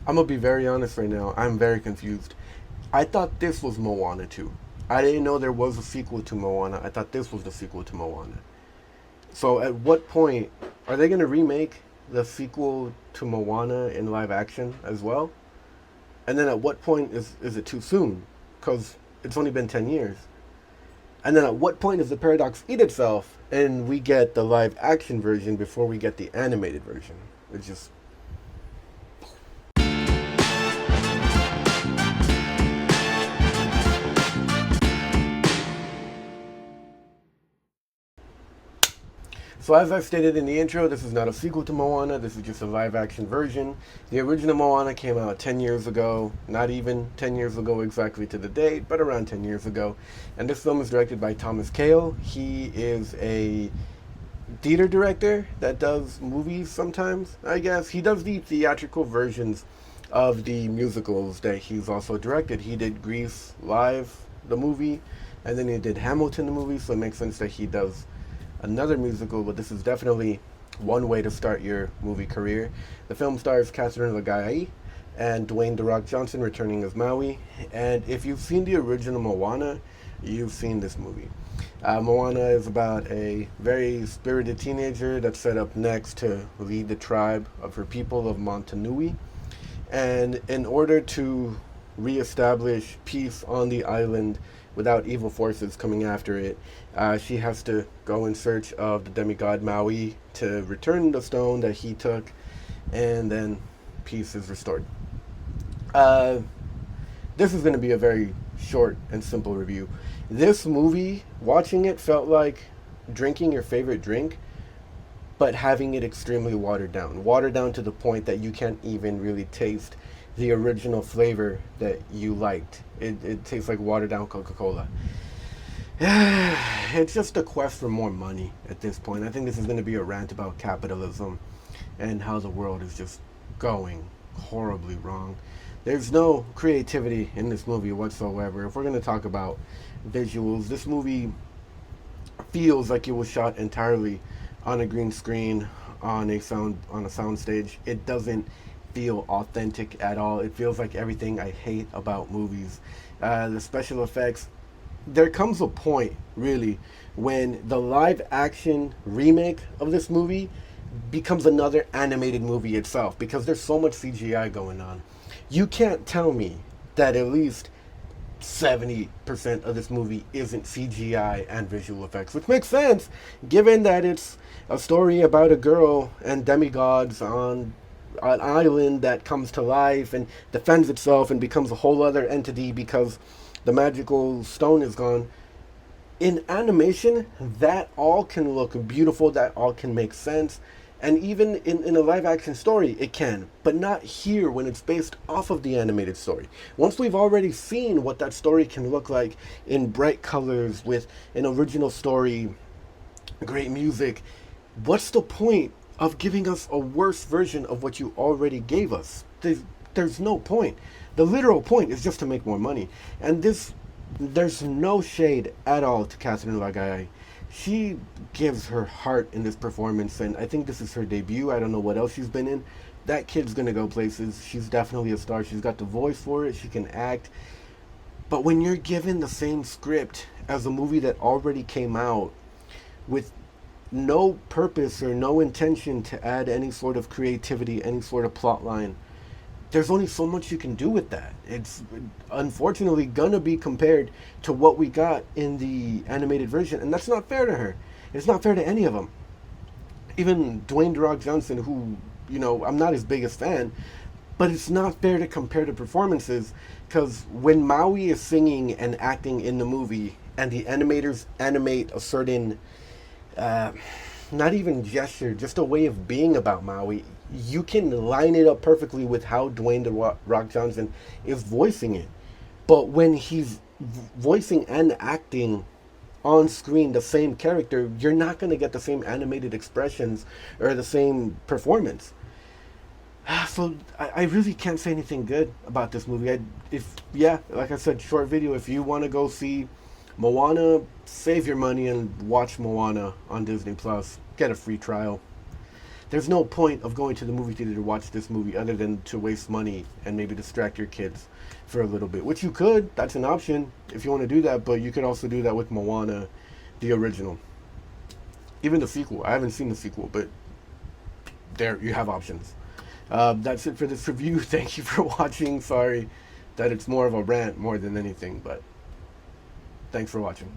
I'm gonna be very honest right now. I'm very confused. I thought this was Moana 2. I didn't know there was a sequel to Moana. I thought this was the sequel to Moana. So at what point are they gonna remake the sequel to Moana in live action as well? And then at what point is it too soon? Because it's only been 10 years. And then at what point does the paradox eat itself and we get the live action version before we get the animated version? It's just. So as I stated in the intro, this is not a sequel to Moana, this is just a live action version. The original Moana came out 10 years ago, not even 10 years ago exactly to the date, but around 10 years ago. And this film is directed by Thomas Kail. He is a theater director that does movies sometimes, I guess. He does the theatrical versions of the musicals that he's also directed. He did Grease Live, the movie, and then he did Hamilton, the movie, so it makes sense that he does another musical, but this is definitely one way to start your movie career. The film stars Catherine Legai and Dwayne "The Rock" Johnson returning as Maui. And if you've seen the original Moana, you've seen this movie. Moana is about a very spirited teenager that's set up next to lead the tribe of her people of Montanui. And in order to reestablish peace on the island without evil forces coming after it, she has to go in search of the demigod Maui to return the stone that he took, and then peace is restored. Uh, this is going to be a very short and simple review. This movie, watching it, felt like drinking your favorite drink, but having it extremely watered down. Watered down to the point that you can't even really taste the original flavor that you liked. It tastes like watered down Coca-Cola. It's just a quest for more money at this point. I think this is going to be a rant about capitalism and how the world is just going horribly wrong. There's no creativity in this movie whatsoever. If we're going to talk about visuals, this movie feels like it was shot entirely on a green screen on a sound stage. It doesn't feel authentic at all. It feels like everything I hate about movies. The special effects. There comes a point, really, when the live action remake of this movie becomes another animated movie itself because there's so much CGI going on. You can't tell me that at least 70% of this movie isn't CGI and visual effects, which makes sense given that it's a story about a girl and demigods on an island that comes to life and defends itself and becomes a whole other entity because the magical stone is gone. In animation, that all can look beautiful, that all can make sense. And even in a live action story, it can. But not here when it's based off of the animated story. Once we've already seen what that story can look like in bright colors with an original story, great music, what's the point of giving us a worse version of what you already gave us? There's no point. The literal point is just to make more money. And there's no shade at all to Catherine Legai. She gives her heart in this performance, and I think this is her debut. I don't know what else she's been in. That kid's gonna go places. She's definitely a star. She's got the voice for it. She can act. But when you're given the same script as a movie that already came out with no purpose or no intention to add any sort of creativity, any sort of plot line, there's only so much you can do with that. It's unfortunately gonna be compared to what we got in the animated version, and that's not fair to her. It's not fair to any of them. Even Dwayne "The Rock" Johnson, who, I'm not his biggest fan, but it's not fair to compare the performances, because when Maui is singing and acting in the movie, and the animators animate a certain, not even gesture, just a way of being about Maui, you can line it up perfectly with how Dwayne "The Rock" Johnson is voicing it. But when he's voicing and acting on screen the same character, you're not going to get the same animated expressions or the same performance. So I really can't say anything good about this movie. Like I said, short video. If you want to go see Moana, save your money and watch Moana on Disney Plus. Get a free trial. there's no point of going to the movie theater to watch this movie other than to waste money and maybe distract your kids for a little bit, which you could. That's an option if you want to do that, but you could also do that with Moana, the original. Even the sequel. I haven't seen the sequel, but there you have options. That's it for this review. Thank you for watching. Sorry that it's more of a rant more than anything, but thanks for watching.